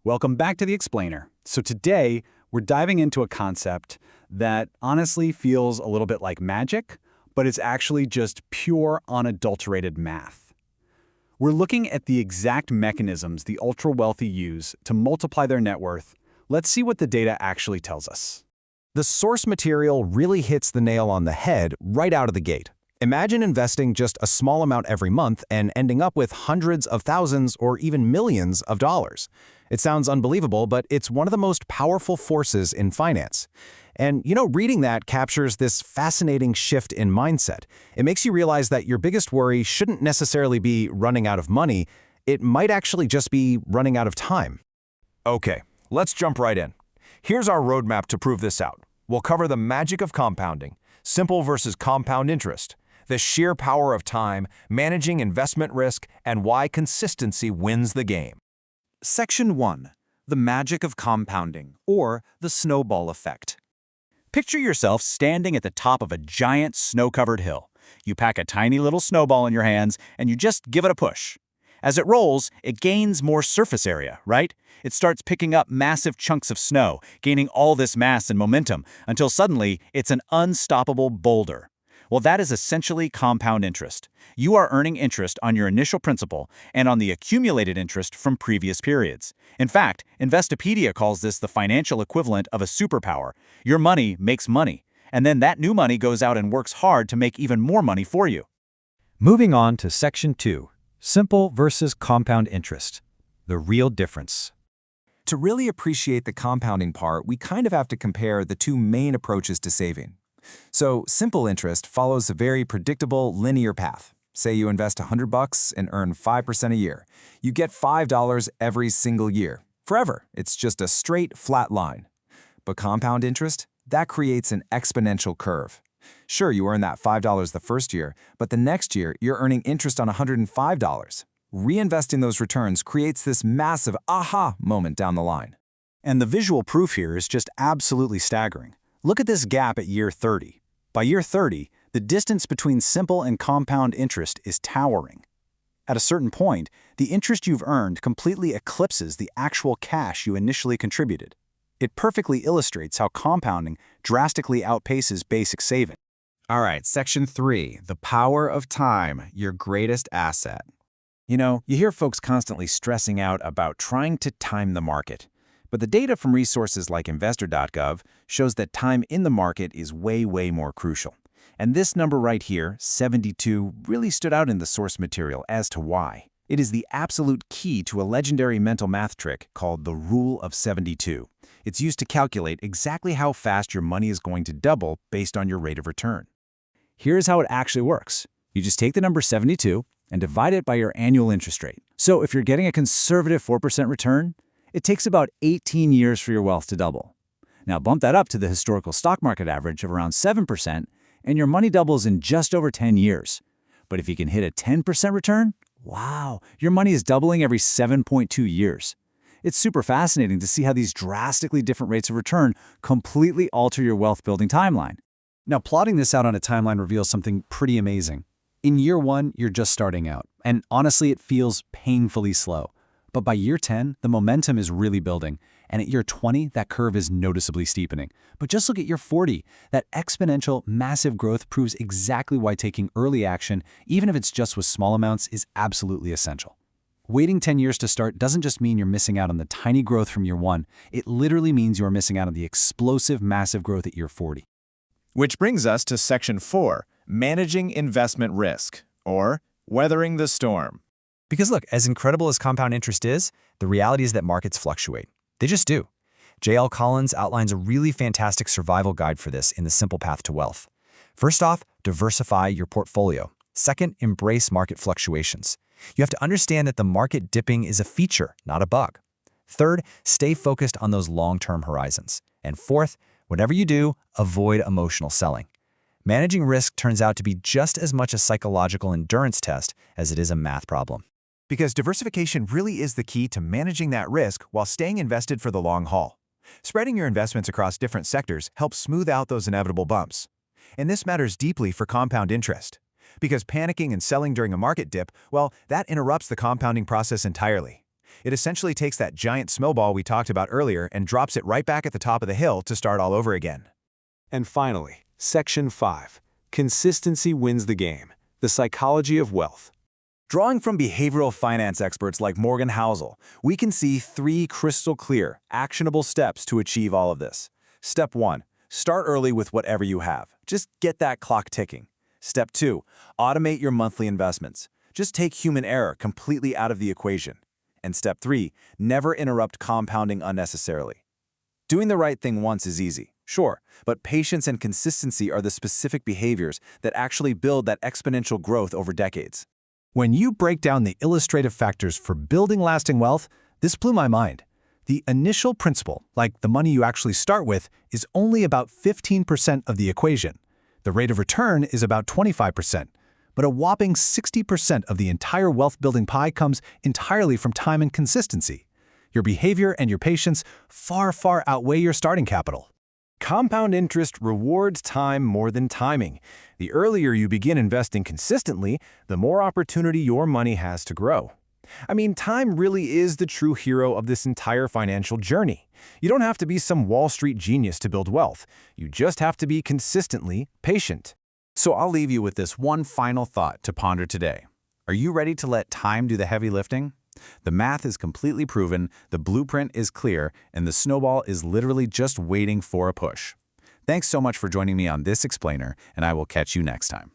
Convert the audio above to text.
Welcome back to The Explainer. So today, we're diving into a concept that honestly feels a little bit like magic, but it's actually just pure, unadulterated math. We're looking at the exact mechanisms the ultra-wealthy use to multiply their net worth. Let's see what the data actually tells us. The source material really hits the nail on the head right out of the gate. Imagine investing just a small amount every month and ending up with hundreds of thousands or even millions of dollars. It sounds unbelievable, but it's one of the most powerful forces in finance. And, reading that captures this fascinating shift in mindset. It makes you realize that your biggest worry shouldn't necessarily be running out of money. It might actually just be running out of time. Okay, let's jump right in. Here's our roadmap to prove this out. We'll cover the magic of compounding, simple versus compound interest, the sheer power of time, managing investment risk, and why consistency wins the game. Section 1. The magic of compounding, or the snowball effect. Picture yourself standing at the top of a giant snow-covered hill. You pack a tiny little snowball in your hands, and you just give it a push. As it rolls, it gains more surface area, right? It starts picking up massive chunks of snow, gaining all this mass and momentum, until suddenly it's an unstoppable boulder. Well, that is essentially compound interest. You are earning interest on your initial principal and on the accumulated interest from previous periods. In fact, Investopedia calls this the financial equivalent of a superpower. Your money makes money, and then that new money goes out and works hard to make even more money for you. Moving on to Section 2, simple versus compound interest, the real difference. To really appreciate the compounding part, we kind of have to compare the two main approaches to saving. So, simple interest follows a very predictable linear path. Say you invest $100 and earn 5% a year. You get $5 every single year. Forever. It's just a straight, flat line. But compound interest? That creates an exponential curve. Sure, you earn that $5 the first year, but the next year, you're earning interest on $105. Reinvesting those returns creates this massive aha moment down the line. And the visual proof here is just absolutely staggering. Look at this gap at year 30. By year 30, the distance between simple and compound interest is towering. At a certain point, the interest you've earned completely eclipses the actual cash you initially contributed. It perfectly illustrates how compounding drastically outpaces basic saving. All right, Section 3, the power of time, your greatest asset. You hear folks constantly stressing out about trying to time the market. But the data from resources like investor.gov shows that time in the market is way more crucial. And this number right here, 72, really stood out in the source material as to why. It is the absolute key to a legendary mental math trick called the Rule of 72. It's used to calculate exactly how fast your money is going to double based on your rate of return. Here's how it actually works. You just take the number 72 and divide it by your annual interest rate. So if you're getting a conservative 4% return, it takes about 18 years for your wealth to double. Now bump that up to the historical stock market average of around 7%, and your money doubles in just over 10 years. But if you can hit a 10% return, wow, your money is doubling every 7.2 years. It's super fascinating to see how these drastically different rates of return completely alter your wealth-building timeline. Now, plotting this out on a timeline reveals something pretty amazing. In year 1, you're just starting out, and honestly, it feels painfully slow. But by year 10, the momentum is really building, and at year 20, that curve is noticeably steepening. But just look at year 40. That exponential, massive growth proves exactly why taking early action, even if it's just with small amounts, is absolutely essential. Waiting 10 years to start doesn't just mean you're missing out on the tiny growth from year 1. It literally means you're missing out on the explosive, massive growth at year 40. Which brings us to Section 4, managing investment risk, or weathering the storm. Because look, as incredible as compound interest is, the reality is that markets fluctuate. They just do. J.L. Collins outlines a really fantastic survival guide for this in The Simple Path to Wealth. First off, diversify your portfolio. Second, embrace market fluctuations. You have to understand that the market dipping is a feature, not a bug. Third, stay focused on those long-term horizons. And fourth, whatever you do, avoid emotional selling. Managing risk turns out to be just as much a psychological endurance test as it is a math problem. Because diversification really is the key to managing that risk while staying invested for the long haul. Spreading your investments across different sectors helps smooth out those inevitable bumps. And this matters deeply for compound interest. Because panicking and selling during a market dip, well, that interrupts the compounding process entirely. It essentially takes that giant snowball we talked about earlier and drops it right back at the top of the hill to start all over again. And finally, Section 5. Consistency wins the game. The psychology of wealth. Drawing from behavioral finance experts like Morgan Housel, we can see 3 crystal clear, actionable steps to achieve all of this. Step 1. Start early with whatever you have. Just get that clock ticking. Step 2. Automate your monthly investments. Just take human error completely out of the equation. And Step 3. Never interrupt compounding unnecessarily. Doing the right thing once is easy, sure, but patience and consistency are the specific behaviors that actually build that exponential growth over decades. When you break down the illustrative factors for building lasting wealth, this blew my mind. The initial principle, like the money you actually start with, is only about 15% of the equation. The rate of return is about 25%, but a whopping 60% of the entire wealth-building pie comes entirely from time and consistency. Your behavior and your patience far, far outweigh your starting capital. Compound interest rewards time more than timing. The earlier you begin investing consistently, the more opportunity your money has to grow. I mean, time really is the true hero of this entire financial journey. You don't have to be some Wall Street genius to build wealth. You just have to be consistently patient. So I'll leave you with this one final thought to ponder today. Are you ready to let time do the heavy lifting? The math is completely proven, the blueprint is clear, and the snowball is literally just waiting for a push. Thanks so much for joining me on this explainer, and I will catch you next time.